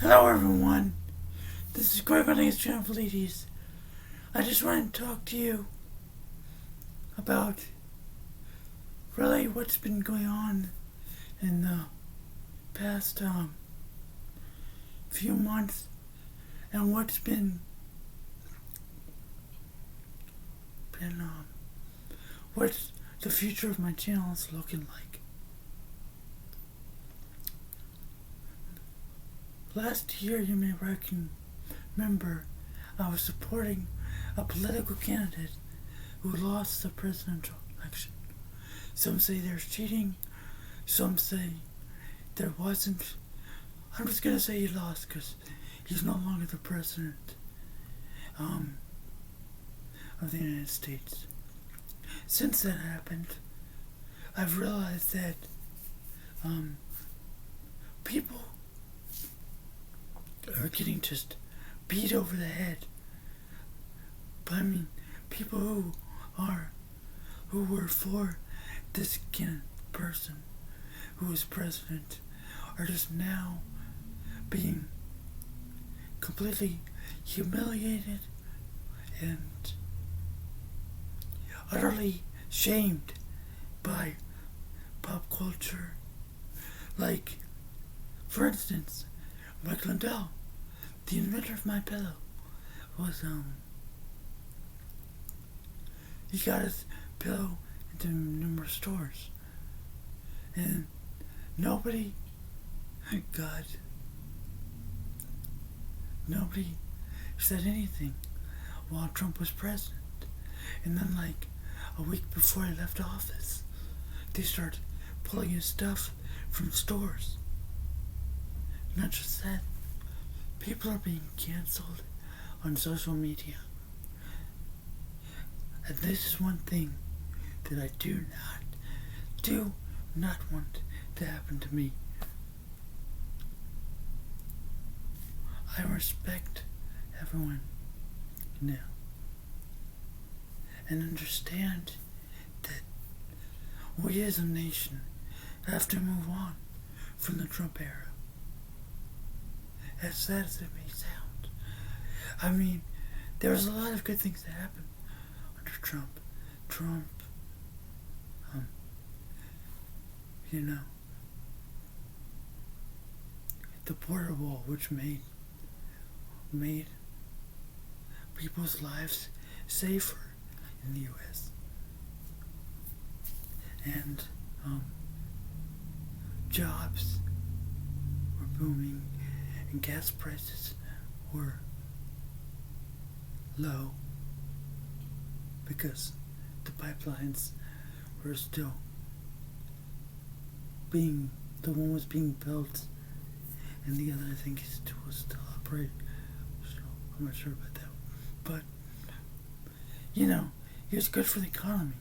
Hello everyone, this is Greg on Ace Trampolides. I just wanted to talk to you about really what's been going on in the past few months and what's what's the future of my channel is looking like. Last year, you may remember, I was supporting a political candidate who lost the presidential election. Some say there's cheating, some say there wasn't. I'm just gonna say he lost because he's no longer the president of the United States. Since that happened, I've realized that people are getting just beat over the head. But I mean, people who were for this person who was president are just now being completely humiliated and utterly shamed by pop culture. Like, for instance, Mike Lindell, the inventor of MyPillow, was he got his pillow into numerous stores, and nobody said anything while Trump was president. And then, like a week before he left office, they started pulling his stuff from stores. Not just that, people are being canceled on social media. And this is one thing that I do not want to happen to me. I respect everyone now and understand that we as a nation have to move on from the Trump era. As sad as it may sound. I mean, there was a lot of good things that happened under Trump. The border wall, which made people's lives safer in the U.S. And jobs were booming and gas prices were low because the pipelines were still one was being built and the other, I think, was still operating. So I'm not sure about that. But, it was good for the economy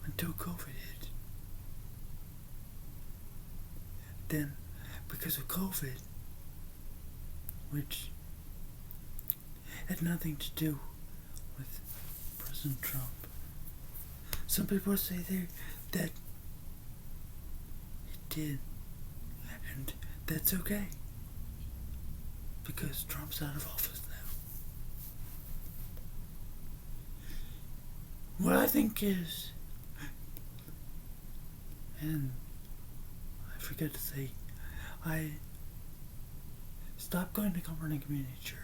until COVID hit. Then, because of COVID, which had nothing to do with President Trump, some people say that he did, and that's okay, because Trump's out of office now. What I think is, and I forget to say, I stopped going to Cumberland Community Church.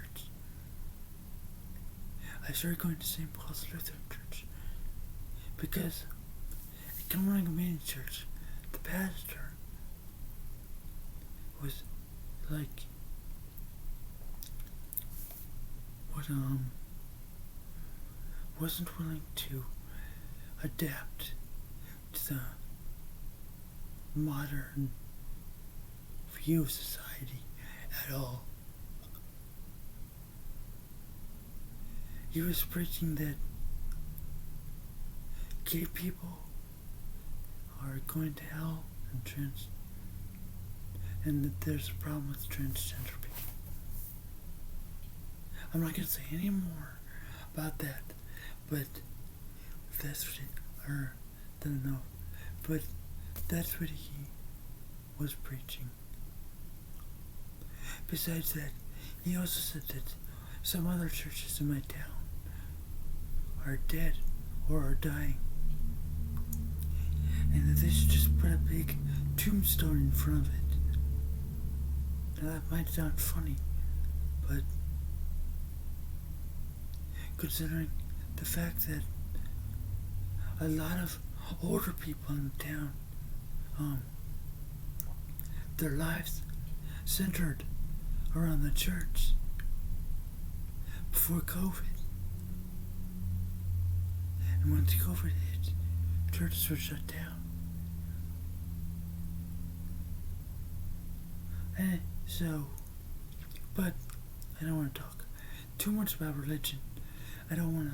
I started going to St. Paul's Lutheran Church because at Cumberland Community Church, the pastor was wasn't willing to adapt to the modern view of society at all. He was preaching that gay people are going to hell and that there's a problem with transgender people. I'm not going to say any more about that, but if that's what but that's what he was preaching. besides that, he also said that some other churches in my town are dead or are dying, and that they should just put a big tombstone in front of it. Now that might sound funny, but considering the fact that a lot of older people in the town, their lives centered around the church before COVID. And once COVID hit, churches were shut down. And so, but I don't want to talk too much about religion. I don't want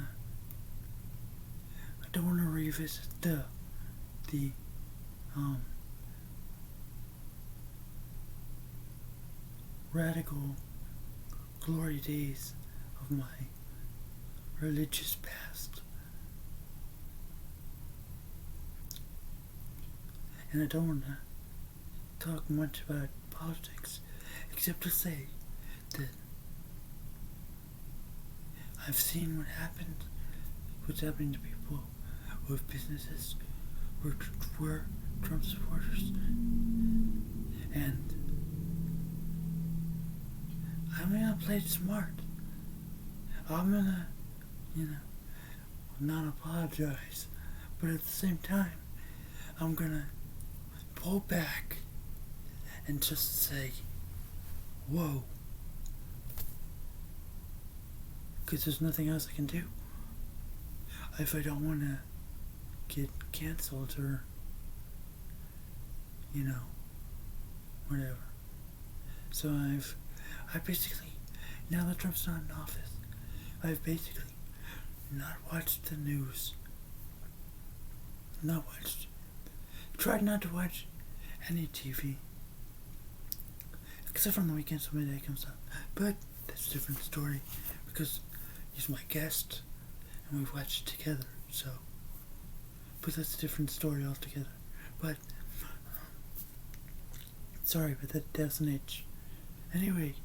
to revisit the radical glory days of my religious past. And I don't want to talk much about politics, except to say that I've seen what's happening to people with businesses who were Trump supporters, and I'm gonna play it smart. I'm gonna, not apologize, but at the same time, I'm gonna pull back and just say, whoa. Because there's nothing else I can do. If I don't want to get canceled or, whatever. So I basically, now that Trump's not in office, I've basically not watched the news. Tried not to watch any TV. Except for on the weekends when my dad comes up. But that's a different story because he's my guest and we've watched it together, so. But that's a different story altogether. But, sorry, but that doesn't itch. Anyway,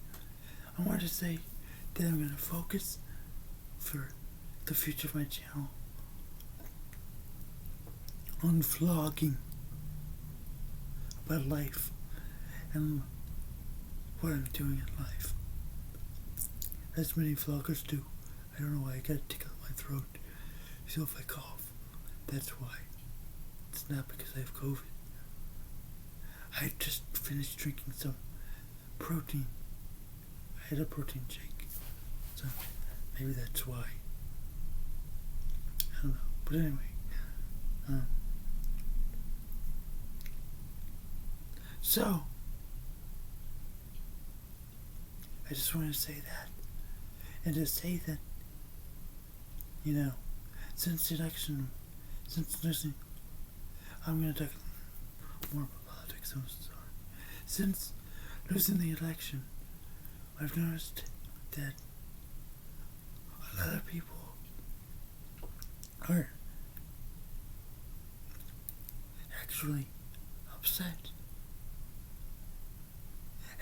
I wanted to say that I'm going to focus for the future of my channel on vlogging about life and what I'm doing in life. As many vloggers do. I don't know why I got a tickle in my throat. So if I cough, that's why. It's not because I have COVID. I just finished drinking some protein. I had a protein shake. So maybe that's why. I don't know. But anyway. So, I just want to say that. And to say that, since losing, I'm going to talk more about politics, I'm sorry. Since losing the election, I've noticed that a lot of people are actually upset.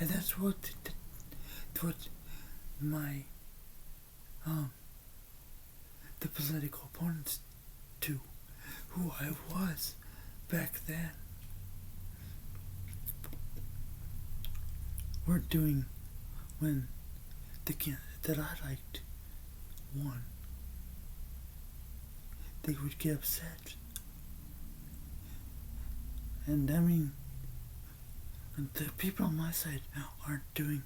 And that's what my the political opponents to who I was back then were doing when the candidate that I liked won. They would get upset. And I mean, the people on my side aren't doing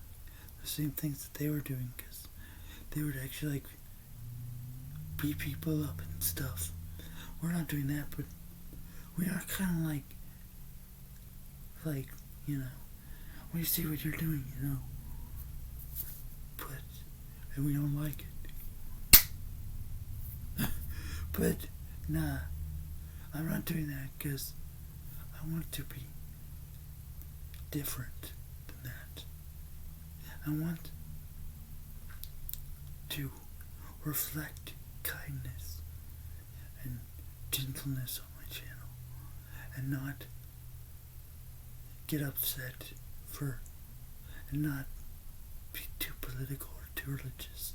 the same things that they were doing, because they would actually beat people up and stuff. We're not doing that, but we are kind of we see what you're doing, but, and we don't like it. But, nah, I'm not doing that because I want to be different than that. I want to reflect kindness and gentleness on my channel and not get upset and not political or too religious.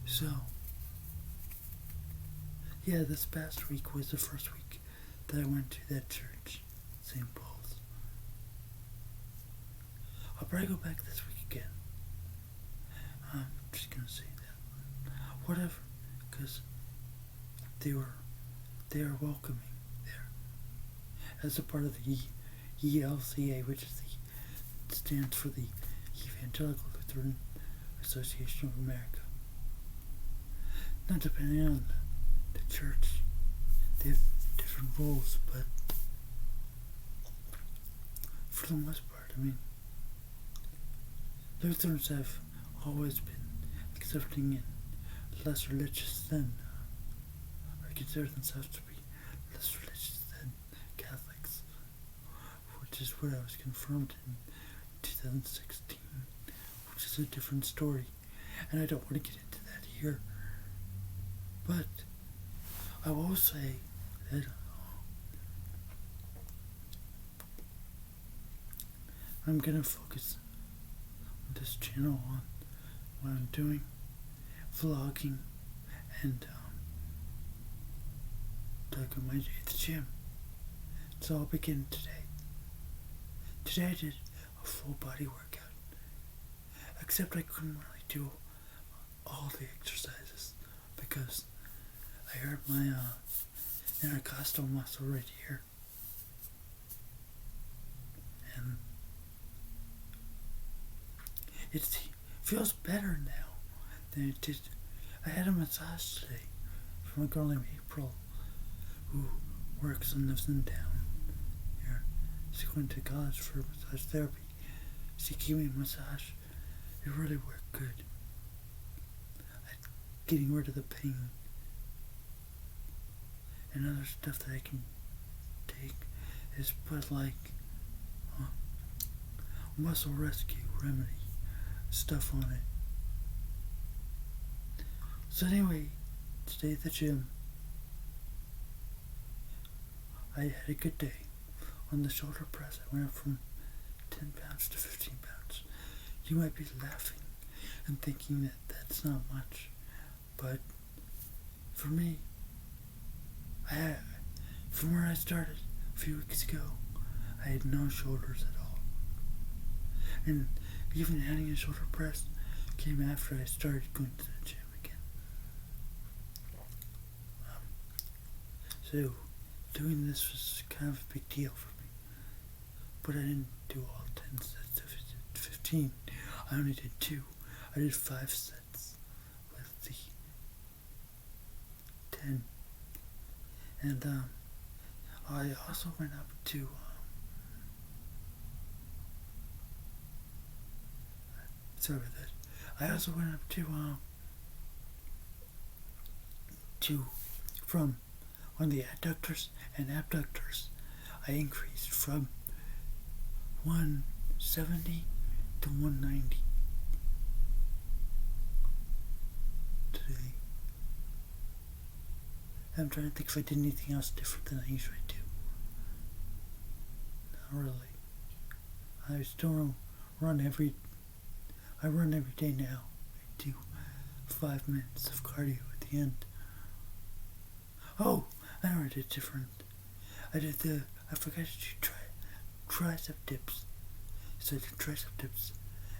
So, yeah, this past week was the first week that I went to that church, St. Paul's. I'll probably go back this week again. I'm just gonna say that. Whatever, because they are welcoming there. As a part of the ELCA, which is stands for the Evangelical Lutheran Association of America. Now, depending on the church, they have different rules, but for the most part, I mean, Lutherans have always been accepting and less religious than, or consider themselves to be less religious than Catholics, which is what I was confirmed in 2016, which is a different story, and I don't want to get into that here. But I will say that I'm going to focus on this channel on what I'm doing, vlogging, and talking my day at the gym. So I'll begin today. Today I did a full body workout, except I couldn't really do all the exercises because I hurt my intercostal muscle right here, and it feels better now than it did. I had a massage today from a girl named April who works and lives in town here. She went to college for massage therapy. She gave me a massage. It really worked good. Getting rid of the pain and other stuff that I can take is put like muscle rescue remedy stuff on it. So anyway, today at the gym, I had a good day. On the shoulder press, I went up from 10 pounds to 15 pounds. You might be laughing and thinking that that's not much, but for me, from where I started a few weeks ago, I had no shoulders at all. And even adding a shoulder press came after I started going to the gym again. So doing this was kind of a big deal for me. But I didn't do all 10 sets of 15. I only did 2. I did 5 sets with the 10. And I also went up to sorry about that. I also went up to from on the adductors and abductors. I increased from 170 to 190 today. I'm trying to think if I did anything else different than I usually do. Not really. I still run every day now. I do 5 minutes of cardio at the end. Oh, I know I did different. I forgot to do tricep dips. So I did tricep dips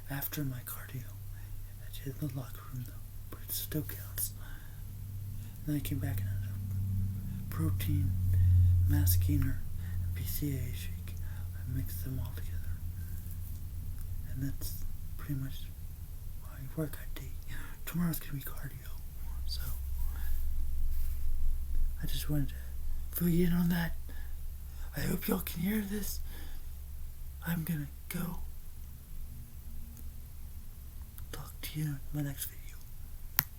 after my cardio. I did in the locker room though, but it still counts. And then I came back and had a protein, mass gainer, and BCAA shake. I mixed them all together. And that's pretty much my workout day. Tomorrow's gonna be cardio. So I just wanted to fill you in on that. I hope y'all can hear this. I'm gonna go. Talk to you in my next video.